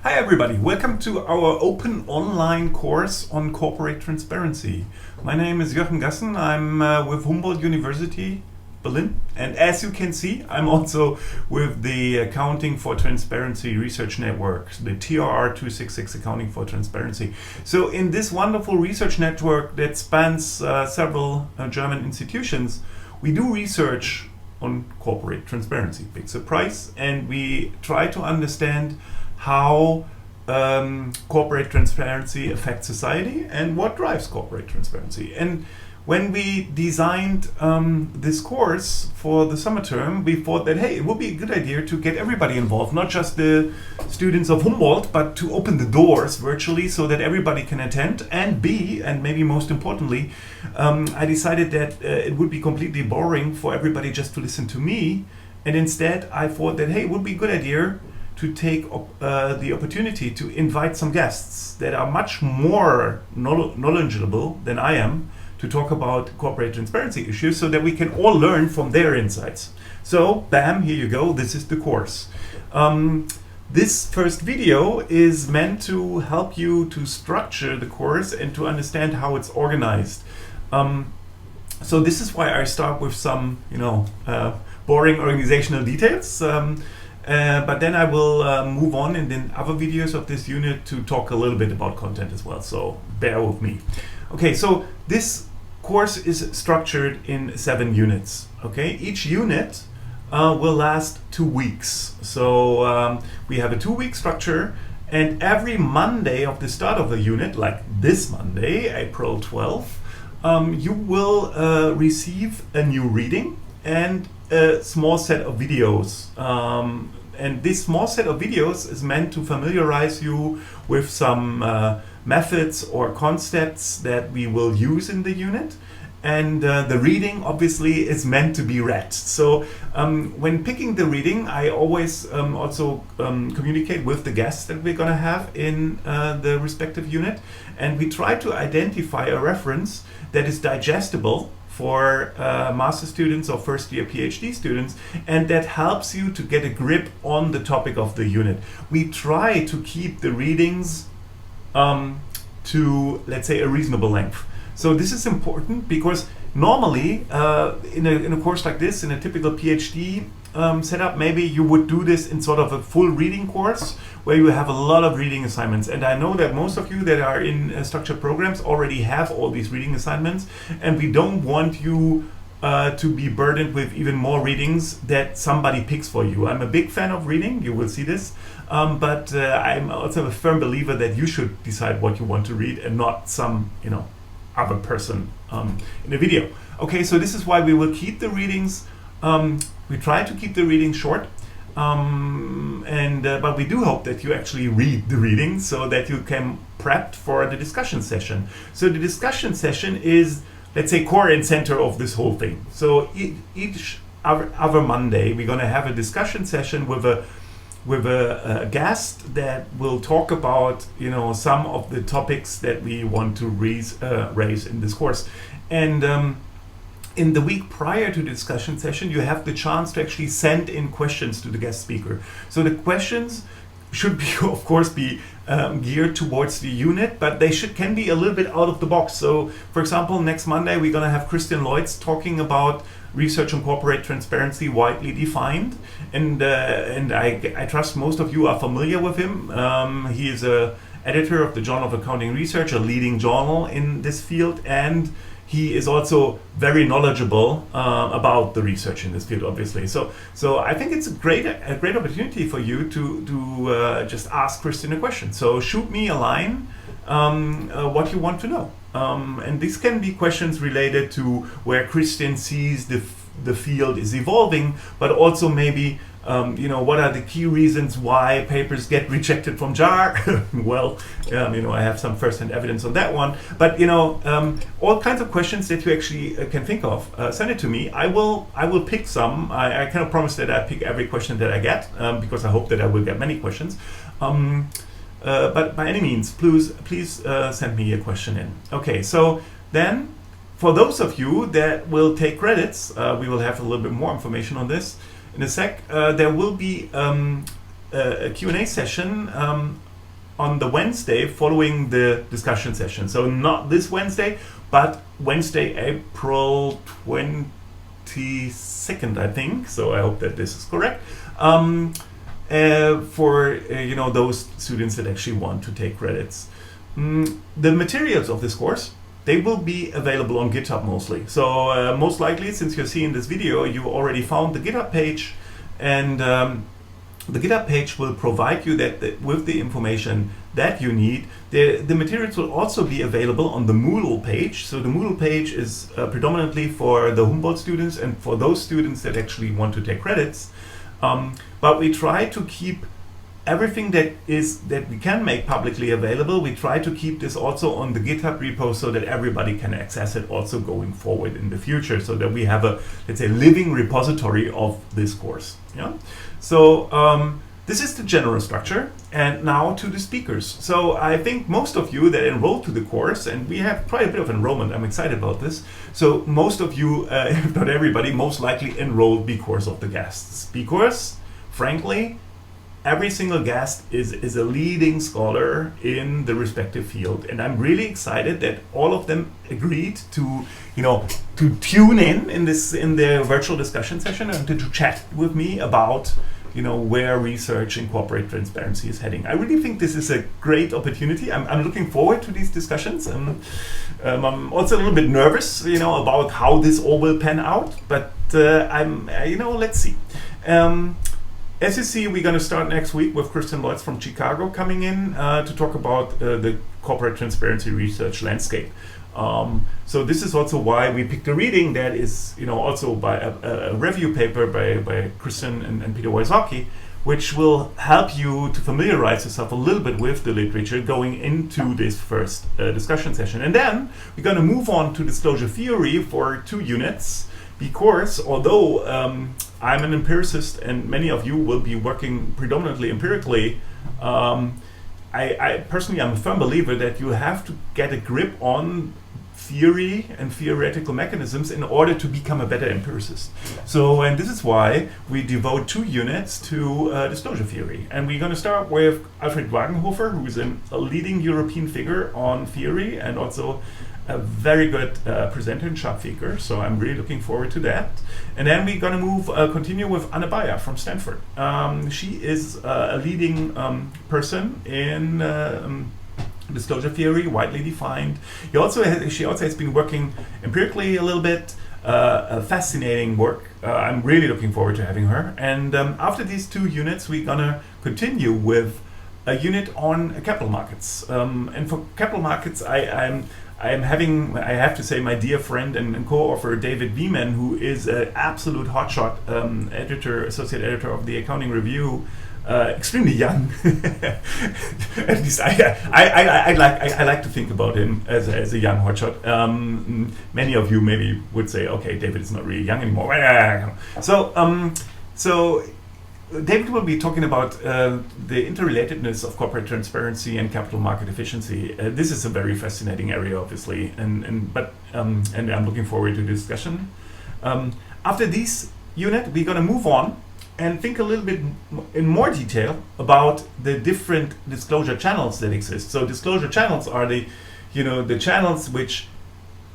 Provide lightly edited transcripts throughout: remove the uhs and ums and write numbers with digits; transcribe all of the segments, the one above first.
Hi everybody, welcome to our open online course on corporate transparency. My name is Jochen Gassen, I'm with Humboldt University, Berlin, and as you can see, I'm also with the Accounting for Transparency Research Network, the TRR 266 Accounting for Transparency. So in this wonderful research network that spans several German institutions, we do research on corporate transparency, big surprise, and we try to understand how corporate transparency affects society and what drives corporate transparency. And when we designed this course for the summer term, we thought that, hey, it would be a good idea to get everybody involved, not just the students of Humboldt, but to open the doors virtually so that everybody can attend. And B, and maybe most importantly, I decided that it would be completely boring for everybody just to listen to me. And instead, I thought that, hey, it would be a good idea to take the opportunity to invite some guests that are much more knowledgeable than I am to talk about corporate transparency issues so that we can all learn from their insights. So, bam, here you go, this is the course. This first video is meant to help you to structure the course and to understand how it's organized. So this is why I start with some, boring organizational details. But then I will move on in the other videos of this unit to talk a little bit about content as well, so bear with me. Okay, so this course is structured in 7 units. Okay, each unit will last 2 weeks. So we have a 2-week structure, and every Monday of the start of the unit, like this Monday, April 12th, you will receive a new reading and a small set of videos. And this small set of videos is meant to familiarize you with some methods or concepts that we will use in the unit. And the reading obviously is meant to be read. So when picking the reading, I always also communicate with the guests that we're going to have in the respective unit. And we try to identify a reference that is digestible for master students or first year PhD students, and that helps you to get a grip on the topic of the unit. We try to keep the readings to, let's say, a reasonable length. So this is important because normally in a course like this, in a typical PhD setup, maybe you would do this in sort of a full reading course where you have a lot of reading assignments. And I know that most of you that are in structured programs already have all these reading assignments, and we don't want you to be burdened with even more readings that somebody picks for you. I'm a big fan of reading, you will see this, but I'm also a firm believer that you should decide what you want to read and not some, other person in a video. Okay, so this is why we will keep the readings. We try to keep the readings short, but we do hope that you actually read the reading so that you can prep for the discussion session. So the discussion session is, let's say, core and center of this whole thing. So each other Monday, we're going to have a discussion session with a guest that will talk about some of the topics that we want to raise in this course. And in the week prior to the discussion session, you have the chance to actually send in questions to the guest speaker. So the questions should be, of course, be geared towards the unit, but they can be a little bit out of the box. So, for example, next Monday we're going to have Christian Leutz talking about research on corporate transparency widely defined, and I trust most of you are familiar with him. He is a editor of the Journal of Accounting Research, a leading journal in this field, and he is also very knowledgeable about the research in this field, obviously. So I think it's a great opportunity for you to just ask Christian a question. So shoot me a line, what you want to know. And these can be questions related to where Christian sees the field is evolving, but also maybe what are the key reasons why papers get rejected from JAR? Well, I have some first-hand evidence on that one. But all kinds of questions that you actually can think of, send it to me. I will pick some. I cannot promise that I pick every question that I get because I hope that I will get many questions. But by any means, please send me a question in. Okay, so then for those of you that will take credits, we will have a little bit more information on this in a sec. There will be a Q&A session on the Wednesday following the discussion session. So not this Wednesday, but Wednesday, April 22nd, I think. So I hope that this is correct. For those students that actually want to take credits. The materials of this course, they will be available on GitHub mostly. So most likely, since you're seeing this video, you already found the GitHub page, and the GitHub page will provide you with the information that you need. The materials will also be available on the Moodle page. So the Moodle page is predominantly for the Humboldt students and for those students that actually want to take credits. But we try to keep everything that we can make publicly available. We try to keep this also on the GitHub repo so that everybody can access it also going forward in the future, so that we have a, let's say, living repository of this course. Yeah. So this is the general structure, and now to the speakers. So I think most of you that enrolled to the course, and we have quite a bit of enrollment, I'm excited about this. So most of you, if not everybody, most likely enrolled because of the guests. Because, frankly, every single guest is a leading scholar in the respective field, and I'm really excited that all of them agreed to tune in the virtual discussion session and to chat with me about where research in corporate transparency is heading. I really think this is a great opportunity. I'm looking forward to these discussions. I'm also a little bit nervous, about how this all will pan out, but let's see. As you see, we're going to start next week with Christian Lloyds from Chicago coming in to talk about the corporate transparency research landscape. So this is also why we picked a reading that is, also by a review paper by Christian and Peter Wysocki, which will help you to familiarize yourself a little bit with the literature going into this first discussion session. And then we're going to move on to disclosure theory for 2 units, because although I'm an empiricist and many of you will be working predominantly empirically, I personally am a firm believer that you have to get a grip on theory and theoretical mechanisms in order to become a better empiricist. So, and this is why we devote 2 units to disclosure theory. And we're going to start with Alfred Wagenhofer, who is a leading European figure on theory and also a very good presenter and sharp thinker. So I'm really looking forward to that. And then we're going to continue with Anne Beyer from Stanford. She is a leading person in disclosure theory, widely defined. She also has been working empirically a little bit. A fascinating work. I'm really looking forward to having her. And after these 2 units, we're gonna continue with a unit on capital markets. And for capital markets, I have to say, my dear friend and co-author David Wieman, who is an absolute hotshot associate editor of the Accounting Review. Extremely young. At least I like to think about him as a young hotshot. Many of you maybe would say, okay, David is not really young anymore. So David will be talking about the interrelatedness of corporate transparency and capital market efficiency. This is a very fascinating area, obviously, and I'm looking forward to the discussion. After this unit, we're going to move on and think a little bit in more detail about the different disclosure channels that exist. So disclosure channels are the channels which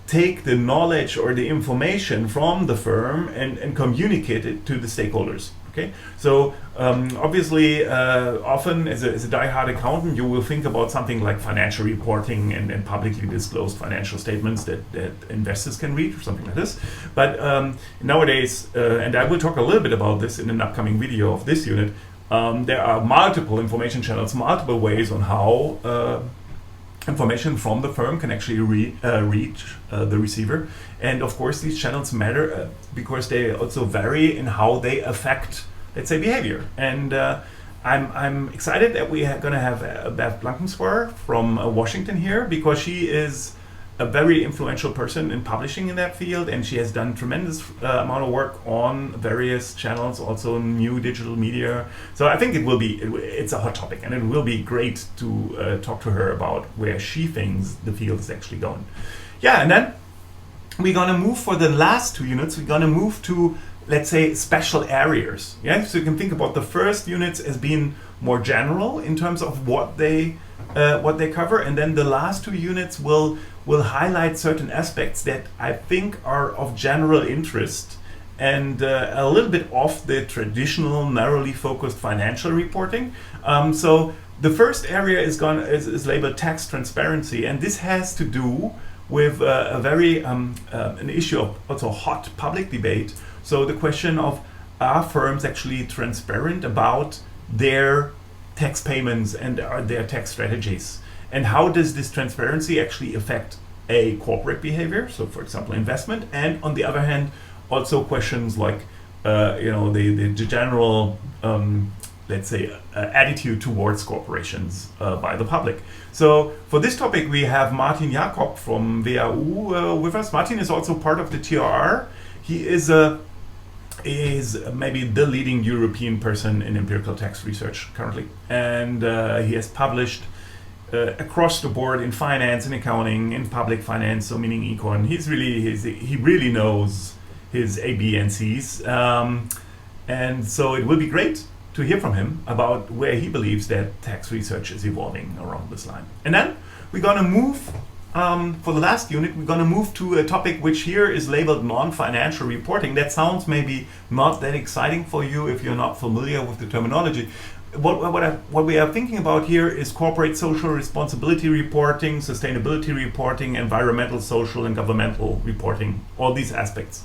take the knowledge or the information from the firm and communicate it to the stakeholders. Okay, so obviously, often as a die-hard accountant, you will think about something like financial reporting and publicly disclosed financial statements that investors can read or something like this. But nowadays, and I will talk a little bit about this in an upcoming video of this unit, there are multiple information channels, multiple ways on how information from the firm can actually reach the receiver. And of course, these channels matter because they also vary in how they affect, let's say, behavior. And I'm excited that we are going to have Beth Blankenspoor from Washington here, because she is a very influential person in publishing in that field, and she has done tremendous amount of work on various channels, also new digital media. So I think it's a hot topic, and it will be great to talk to her about where she thinks the field is actually going. Yeah, and then we're gonna move for the last 2 units. We're gonna move to, let's say, special areas. Yeah, so you can think about the first units as being more general in terms of what they what they cover, and then the last 2 units will highlight certain aspects that I think are of general interest and a little bit off the traditional narrowly focused financial reporting. So the first area is labeled tax transparency, and this has to do with a very an issue of also hot public debate. So the question of, are firms actually transparent about their tax payments and their tax strategies? And how does this transparency actually affect a corporate behavior? So for example, investment, and on the other hand, also questions like the general let's say attitude towards corporations by the public. So for this topic we have Martin Jakob from WHU with us. Martin is also part of the TRR. He is maybe the leading European person in empirical tax research currently, and he has published across the board in finance, in accounting, in public finance, so meaning econ. He really knows his A, B, and C's, and so it will be great to hear from him about where he believes that tax research is evolving around this line. And then we're going to move, for the last unit, we're going to move to a topic which here is labeled non-financial reporting. That sounds maybe not that exciting for you if you're not familiar with the terminology. What we are thinking about here is corporate social responsibility reporting, sustainability reporting, environmental, social, and governmental reporting, all these aspects.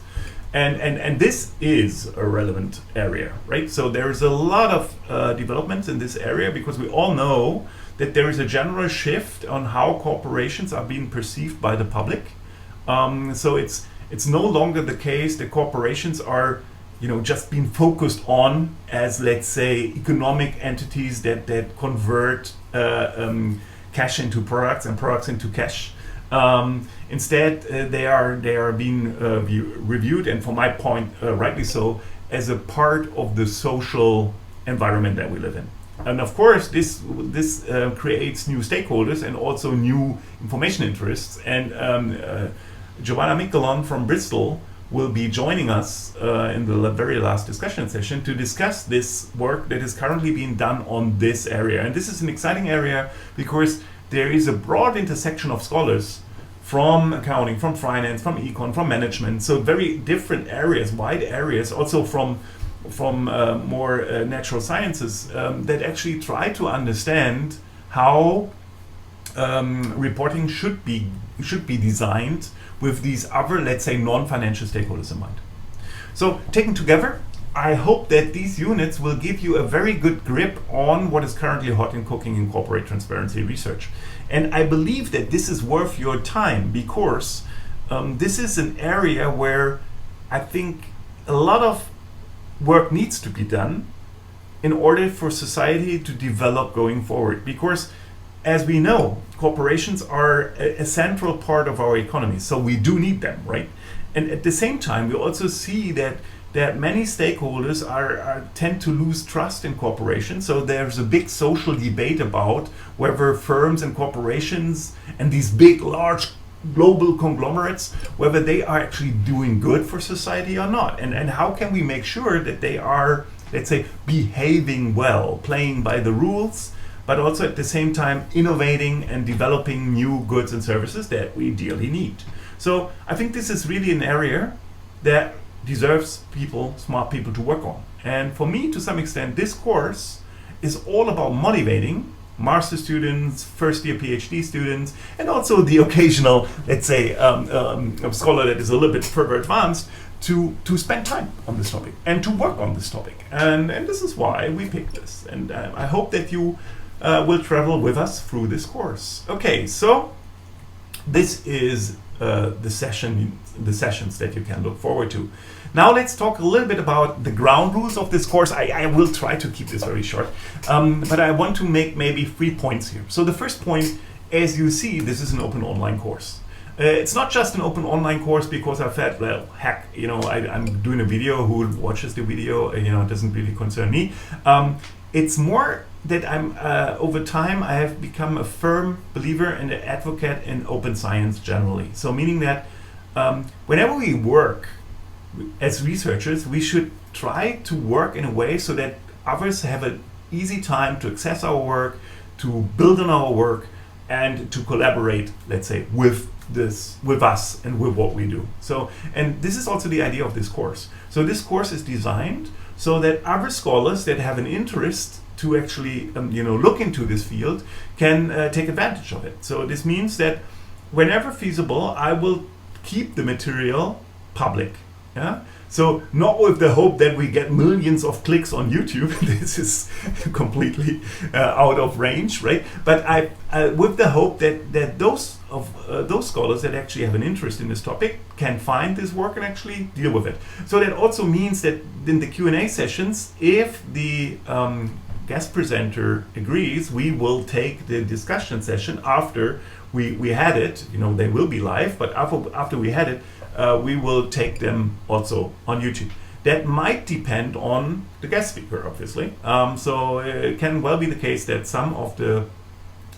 And this is a relevant area, right? So there is a lot of developments in this area, because we all know that there is a general shift on how corporations are being perceived by the public. So it's no longer the case that corporations are just being focused on as, let's say, economic entities that convert cash into products and products into cash. Instead, they are being reviewed, and from my point, rightly so, as a part of the social environment that we live in. And of course, this creates new stakeholders and also new information interests. And Giovanna Miquelon from Bristol will be joining us in the very last discussion session to discuss this work that is currently being done on this area. And this is an exciting area because there is a broad intersection of scholars from accounting, from finance, from econ, from management, so very different areas, wide areas, also from more natural sciences that actually try to understand how reporting should be designed with these other, let's say, non-financial stakeholders in mind. So taken together, I hope that these units will give you a very good grip on what is currently hot and cooking in corporate transparency research. And I believe that this is worth your time, because this is an area where I think a lot of work needs to be done in order for society to develop going forward. Because as we know, corporations are a central part of our economy, so we do need them, right? And at the same time, we also see that many stakeholders tend to lose trust in corporations. So there's a big social debate about whether firms and corporations and these big, large global conglomerates, whether they are actually doing good for society or not. And how can we make sure that they are, let's say, behaving well, playing by the rules, but also at the same time innovating and developing new goods and services that we dearly need. So I think this is really an area that deserves smart people to work on. And for me, to some extent, this course is all about motivating master students, first year PhD students, and also the occasional, let's say, scholar that is a little bit further advanced to spend time on this topic and to work on this topic. And this is why we picked this. And I hope that you will travel with us through this course. Okay, so this is the sessions that you can look forward to. Now let's talk a little bit about the ground rules of this course. I will try to keep this very short, but I want to make maybe 3 points here. So the first point, as you see, this is an open online course. It's not just an open online course because I thought, well, heck, I'm doing a video, who watches the video, it doesn't really concern me. It's more that over time, I have become a firm believer and an advocate in open science generally. So meaning that whenever we work as researchers, we should try to work in a way so that others have an easy time to access our work, to build on our work and to collaborate, let's say, with us and with what we do. So, and this is also the idea of this course. So this course is designed so that other scholars that have an interest to actually look into this field can take advantage of it. So this means that whenever feasible, I will keep the material public. Yeah. So not with the hope that we get millions of clicks on YouTube. This is completely out of range, right? But I with the hope that those scholars that actually have an interest in this topic can find this work and actually deal with it. So that also means that in the Q&A sessions, if the guest presenter agrees, we will take the discussion session after we had it. They will be live, but after we had it, we will take them also on YouTube. That might depend on the guest speaker, obviously. So it can well be the case that some of the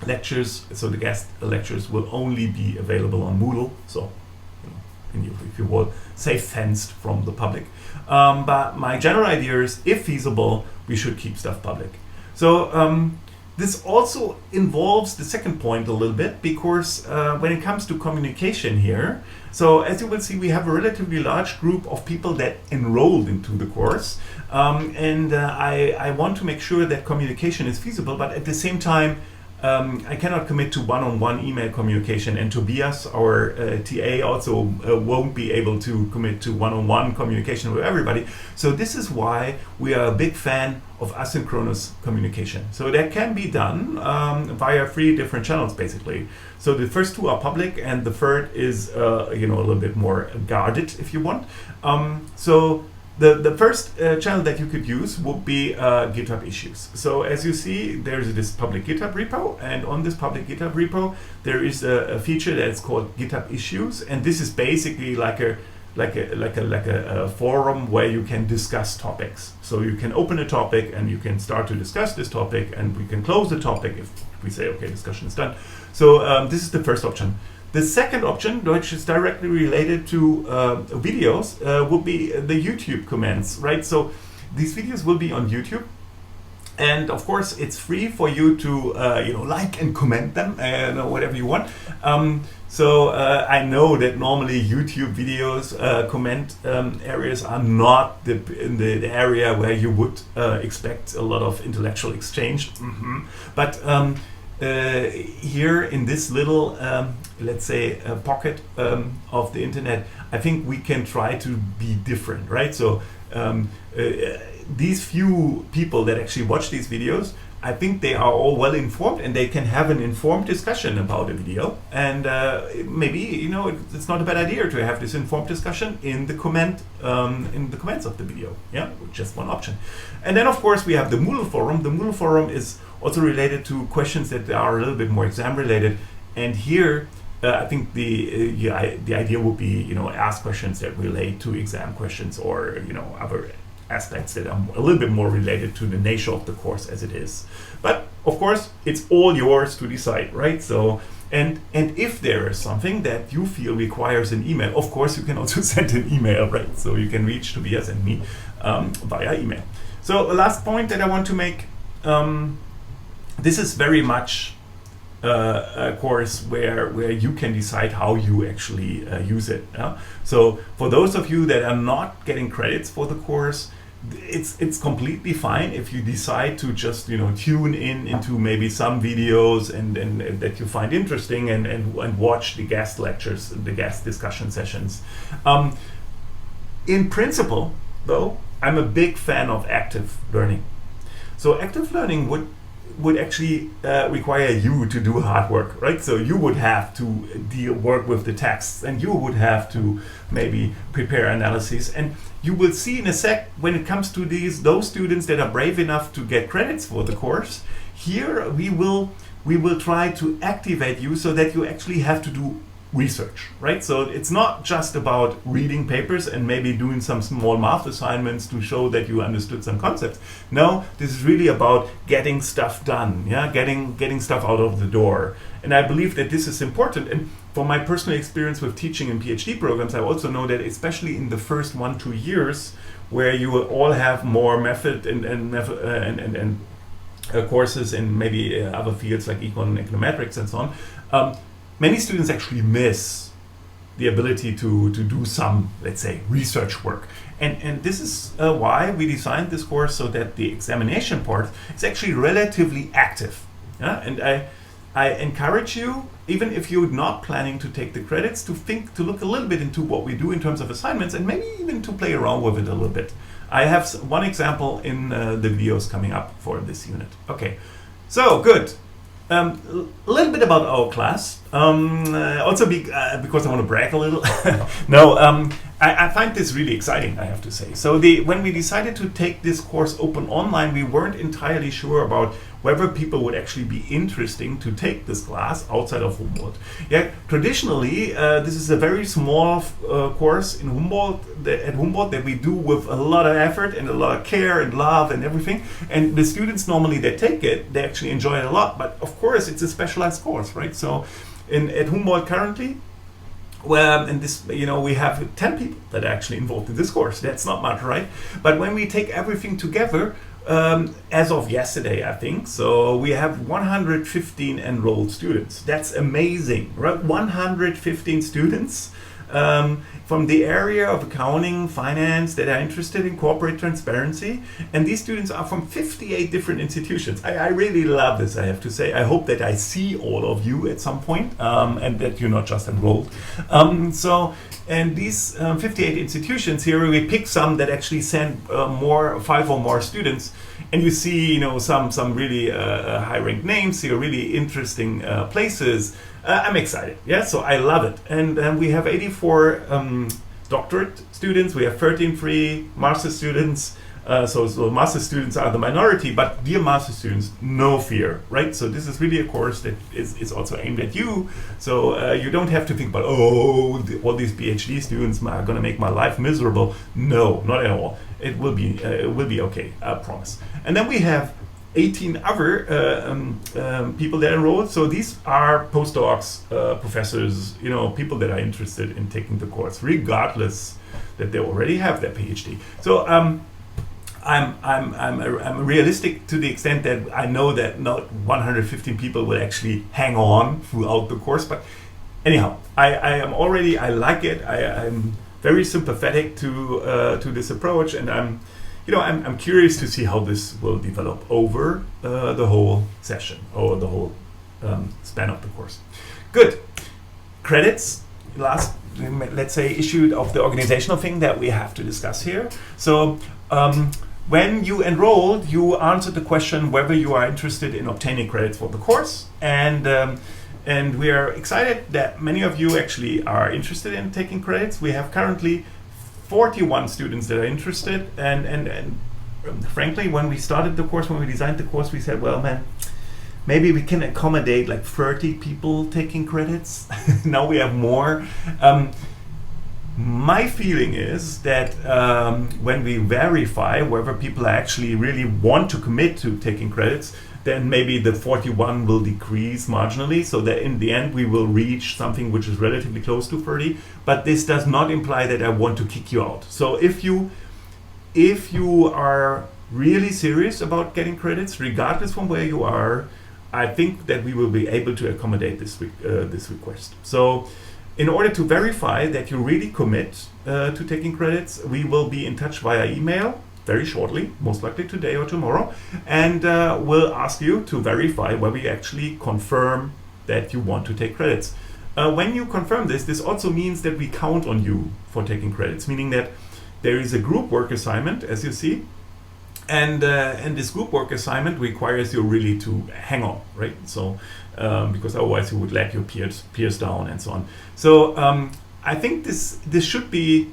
lectures, so the guest lectures, will only be available on Moodle. So, if you will, say fenced from the public. But my general idea is, if feasible, we should keep stuff public. So this also involves the second point a little bit, because when it comes to communication here, so as you will see, we have a relatively large group of people that enrolled into the course, and I want to make sure that communication is feasible, but at the same time, I cannot commit to one-on-one email communication, and Tobias, our TA, also won't be able to commit to one-on-one communication with everybody. So this is why we are a big fan of asynchronous communication. So that can be done via 3 different channels, basically. So the first 2 are public, and the third is a little bit more guarded, if you want. So the first channel that you could use would be GitHub issues. So as you see, there's this public GitHub repo, and on this public GitHub repo, there is a feature that's called GitHub issues, and this is basically like a forum where you can discuss topics. So you can open a topic and you can start to discuss this topic, and we can close the topic if we say, okay, discussion is done. So this is the first option. The second option, which is directly related to videos, would be the YouTube comments, right? So these videos will be on YouTube, and of course it's free for you to like and comment them, whatever you want. So I know that normally YouTube videos comment areas are not in the area where you would expect a lot of intellectual exchange, but here in this little, let's say, pocket of the internet, I think we can try to be different, right? So these few people that actually watch these videos, I think they are all well informed, and they can have an informed discussion about a video. And maybe it's not a bad idea to have this informed discussion in the comments of the video. Yeah, just one option. And then of course we have the Moodle forum. The Moodle forum is also related to questions that are a little bit more exam related. And here I think the idea would be ask questions that relate to exam questions, or other aspects that are a little bit more related to the nature of the course as it is. But of course, it's all yours to decide, right? So, and if there is something that you feel requires an email, of course you can also send an email, right? So you can reach Tobias and me via email. So the last point that I want to make, this is very much a course where you can decide how you actually use it. Yeah? So for those of you that are not getting credits for the course, it's completely fine if you decide to just tune into maybe some videos and that you find interesting and watch the guest lectures, the guest discussion sessions. In principle, though, I'm a big fan of active learning. So active learning would actually require you to do hard work, right? So you would have to work with the texts, and you would have to maybe prepare analyses. And you will see in a sec, when it comes to those students that are brave enough to get credits for the course, here we will try to activate you so that you actually have to do research, right? So it's not just about reading papers and maybe doing some small math assignments to show that you understood some concepts. No, this is really about getting stuff done, getting stuff out of the door. And I believe that this is important. And from my personal experience with teaching in PhD programs, I also know that especially in the first 1-2 years, where you will all have more method and courses in maybe other fields like econ and econometrics and so on, many students actually miss the ability to do some, let's say, research work. And this is why we designed this course, so that the examination part is actually relatively active. Yeah? And I encourage you, even if you're not planning to take the credits, to look a little bit into what we do in terms of assignments, and maybe even to play around with it a little bit. I have one example in the videos coming up for this unit. Okay, so good. A little bit about our class. Also because I want to brag a little. No, I find this really exciting, I have to say. So when we decided to take this course open online, we weren't entirely sure about whether people would actually be interesting to take this class outside of Humboldt. Yeah, traditionally, this is a very small course in Humboldt, at Humboldt, that we do with a lot of effort and a lot of care and love and everything. And the students normally that take it, they actually enjoy it a lot. But of course, it's a specialized course, right? So at Humboldt currently, well, and this, we have 10 people that are actually involved in this course. That's not much, right? But when we take everything together, as of yesterday, I think, so we have 115 enrolled students. That's amazing, right? 115 students from the area of accounting, finance, that are interested in corporate transparency. And these students are from 58 different institutions. I really love this, I have to say. I hope that I see all of you at some point, and that you're not just enrolled. And these 58 institutions here, we pick some that actually send 5 or more students. And you see, some really high-ranked names here, really interesting places. I'm excited, yeah, so I love it. And we have 84 doctorate students, we have 13 free master students. So master students are the minority, but dear master students, no fear, right? So this is really a course that is also aimed at you. So you don't have to think about, all these PhD students are going to make my life miserable. No, not at all. It will be okay, I promise. And then we have 18 other people that enrolled. So these are postdocs, professors, people that are interested in taking the course, regardless that they already have their PhD. So I'm realistic to the extent that I know that not 115 people will actually hang on throughout the course. But anyhow, I like it. I'm very sympathetic to this approach, and I'm curious to see how this will develop over the whole session or the whole span of the course. Good. Credits. Last, let's say, issue of the organizational thing that we have to discuss here. So when you enrolled, you answered the question whether you are interested in obtaining credits for the course, and we are excited that many of you actually are interested in taking credits. We have currently 41 students that are interested, and frankly, when we started the course, when we designed the course, we said, well, man, maybe we can accommodate like 30 people taking credits. Now we have more. My feeling is that when we verify whether people actually really want to commit to taking credits, then maybe the 41 will decrease marginally, so that in the end we will reach something which is relatively close to 30. But this does not imply that I want to kick you out. So if you are really serious about getting credits, regardless from where you are, I think that we will be able to accommodate this request. So in order to verify that you really commit to taking credits, we will be in touch via email very shortly, most likely today or tomorrow, and we'll ask you to verify whether you actually confirm that you want to take credits. When you confirm this also means that we count on you for taking credits, meaning that there is a group work assignment, as you see, and this group work assignment requires you really to hang on, right? So because otherwise you would let your peers down and so on. So I think this should be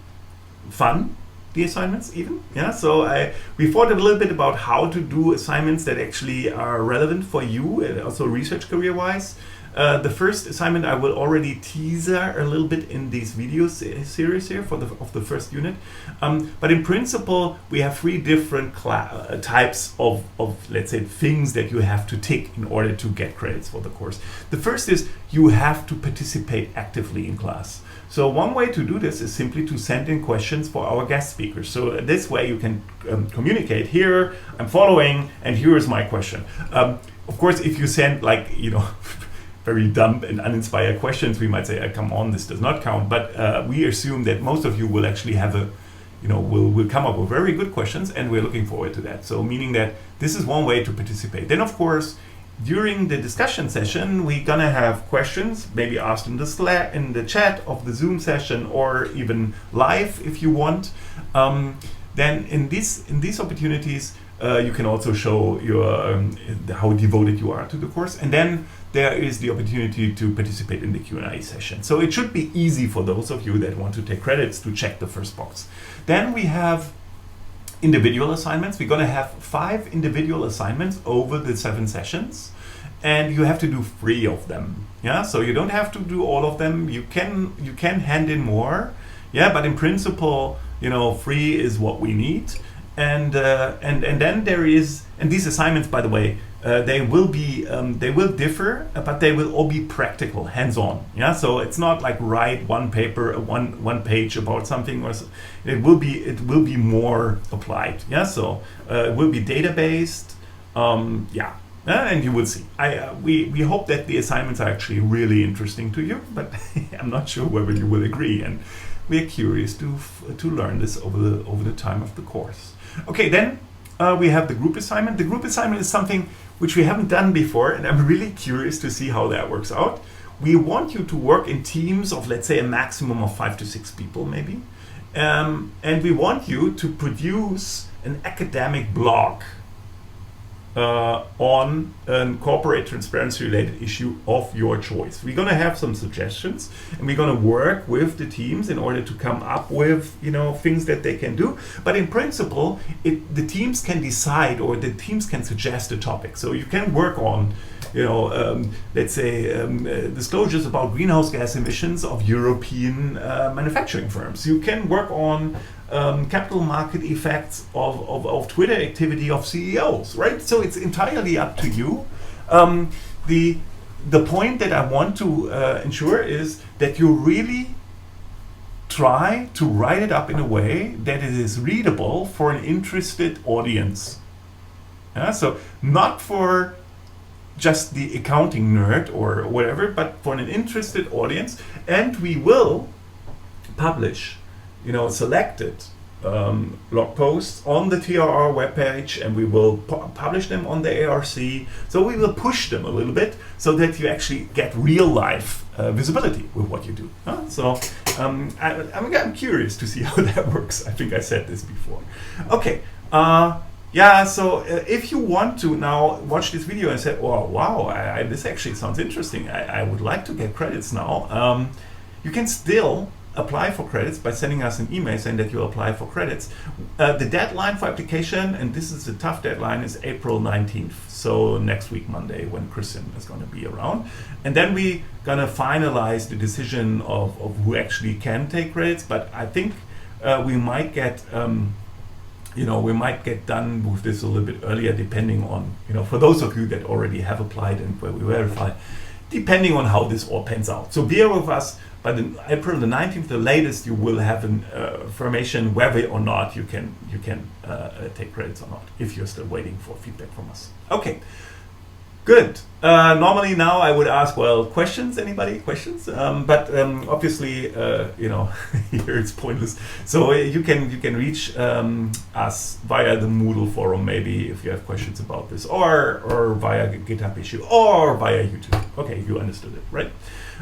fun, the assignments even, yeah. So we thought a little bit about how to do assignments that actually are relevant for you and also research career wise. The first assignment I will already teaser a little bit in these video series here of the first unit. But in principle, we have 3 different types of, let's say, things that you have to tick in order to get credits for the course. The first is you have to participate actively in class. So one way to do this is simply to send in questions for our guest speaker. speakers. So this way you can communicate. Here I'm following, and here is my question. Of course, if you send like very dumb and uninspired questions, we might say, come on, this does not count. But we assume that most of you will actually have will come up with very good questions, and we're looking forward to that. So meaning that this is one way to participate. Then of course, during the discussion session, we're gonna have questions, maybe asked in the chat of the Zoom session, or even live if you want. Then in these opportunities, you can also show your how devoted you are to the course, and then there is the opportunity to participate in the Q&A session. So it should be easy for those of you that want to take credits to check the first box. Then we have individual assignments. We're going to have 5 individual assignments over the 7 sessions, and you have to do 3 of them. Yeah, so you don't have to do all of them. You can hand in more. Yeah, but in principle, 3 is what we need. And then there is, and these assignments, by the way, they will differ, but they will all be practical, hands-on. Yeah, so it's not like write one paper, one page about something, or it will be more applied. Yeah, so it will be data-based. And you will see. We hope that the assignments are actually really interesting to you, but I'm not sure whether you will agree. And we are curious to learn this over the time of the course. Okay, then we have the group assignment. The group assignment is something which we haven't done before, and I'm really curious to see how that works out. We want you to work in teams of, let's say, a maximum of 5 to 6 people, maybe. And we want you to produce an academic blog on a corporate transparency related issue of your choice. We're going to have some suggestions, and we're going to work with the teams in order to come up with things that they can do. But in principle, the teams can decide, or the teams can suggest a topic. So you can work on let's say disclosures about greenhouse gas emissions of European manufacturing firms. You can work on capital market effects of Twitter activity of CEOs, right? So it's entirely up to you. The point that I want to ensure is that you really try to write it up in a way that it is readable for an interested audience. Yeah? So not for just the accounting nerd or whatever, but for an interested audience. And we will publish selected blog posts on the TRR webpage, and we will publish them on the ARC. So we will push them a little bit so that you actually get real life visibility with what you do. So I'm curious to see how that works. I think I said this before. Okay. So if you want to now watch this video and say, oh wow, this actually sounds interesting, I would like to get credits now, you can still apply for credits by sending us an email saying that you apply for credits. The deadline for application, and this is a tough deadline, is April 19th. So next week, Monday, when Christian is going to be around. And then we're going to finalize the decision of who actually can take credits. But I think we might get done with this a little bit earlier, depending on, for those of you that already have applied and where we verify, depending on how this all pans out. So bear with us. By April the 19th, the latest, you will have an information whether or not you can take credits or not, if you're still waiting for feedback from us. Okay, good. Normally now I would ask, questions? Anybody? Questions? But obviously, here it's pointless. So you can reach us via the Moodle forum, maybe, if you have questions about this, or via GitHub issue, or via YouTube. Okay, you understood it, right?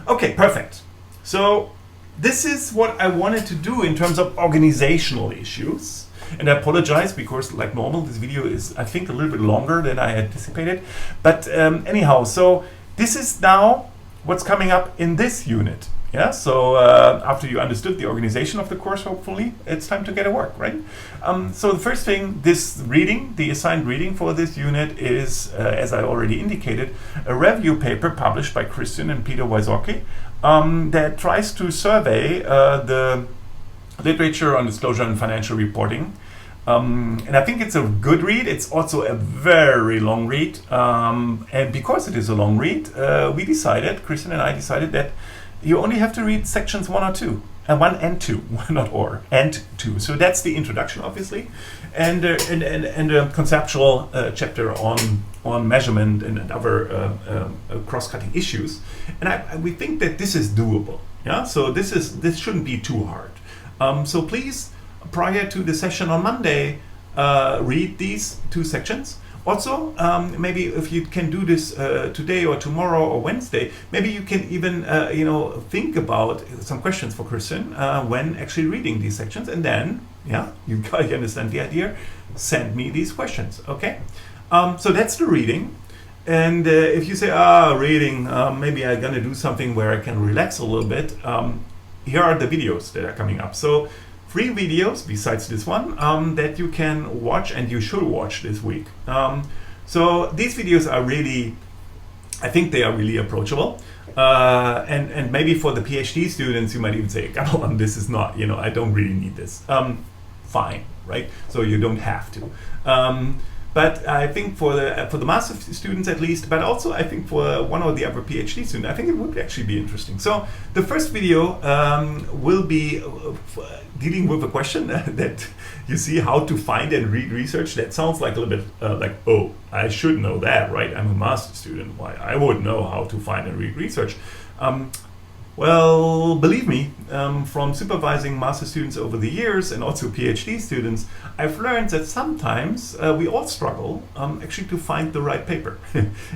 Okay, perfect. So this is what I wanted to do in terms of organizational issues. And I apologize because, like normal, this video is, I think, a little bit longer than I anticipated. But anyhow, so this is now what's coming up in this unit. Yeah, so after you understood the organization of the course, hopefully, it's time to get to work, right? So the first thing, this reading, the assigned reading for this unit is, as I already indicated, a review paper published by Christian and Peter Wysocki that tries to survey the literature on disclosure and financial reporting. And I think it's a good read. It's also a very long read. And because it is a long read, Christian and I decided that you only have to read sections 1 or 2. 1 and 2, not or, and 2. So that's the introduction, obviously, and a conceptual chapter on measurement and other cross-cutting issues. And we think that this is doable. Yeah. So this shouldn't be too hard. So please, prior to the session on Monday, read these 2 sections. Also, maybe if you can do this today or tomorrow or Wednesday, maybe you can even think about some questions for Christian when actually reading these sections, and then you understand the idea. Send me these questions, okay? So that's the reading, and if you say reading, maybe I'm gonna do something where I can relax a little bit. Here are the videos that are coming up. So 3 videos besides this one that you can watch, and you should watch this week. So these videos are really, I think they are really approachable. And maybe for the PhD students, you might even say, come on, this is not, I don't really need this. Fine, right? So you don't have to. But I think for the master students at least, but also I think for one or the other PhD student, I think it would actually be interesting. So the first video will be dealing with a question that you see how to find and read research. That sounds like a little bit like, oh, I should know that, right? I'm a master student. Why I would know how to find and read research. Well, believe me, from supervising master students over the years and also PhD students, I've learned that sometimes we all struggle actually to find the right paper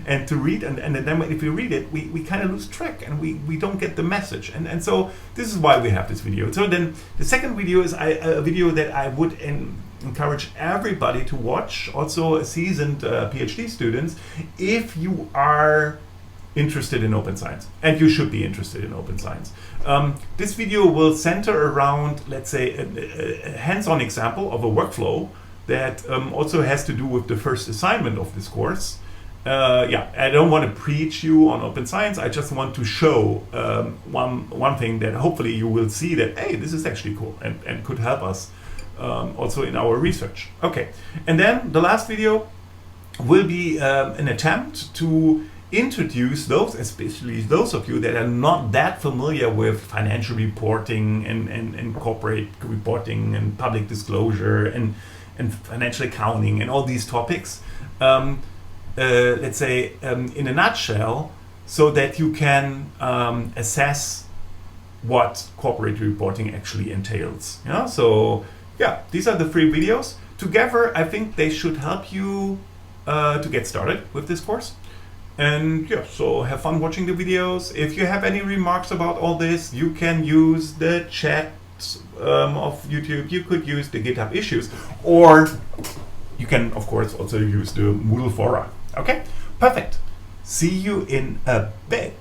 and to read, and then if we read it, we kind of lose track and we don't get the message. And so this is why we have this video. So then the second video is a video that I would encourage everybody to watch, also seasoned PhD students, if you are interested in open science, and you should be interested in open science. This video will center around, let's say, a hands-on example of a workflow that also has to do with the first assignment of this course. I don't want to preach you on open science. I just want to show one thing that hopefully you will see that, hey, this is actually cool and could help us also in our research. Okay, and then the last video will be an attempt to introduce those, especially those of you that are not that familiar with financial reporting and corporate reporting and public disclosure and financial accounting and all these topics, let's say in a nutshell, so that you can assess what corporate reporting actually entails. So these are the 3 videos. Together, I think they should help you to get started with this course. And so have fun watching the videos. If you have any remarks about all this, you can use the chat of YouTube. You could use the GitHub issues, or you can, of course, also use the Moodle fora. Okay, perfect. See you in a bit.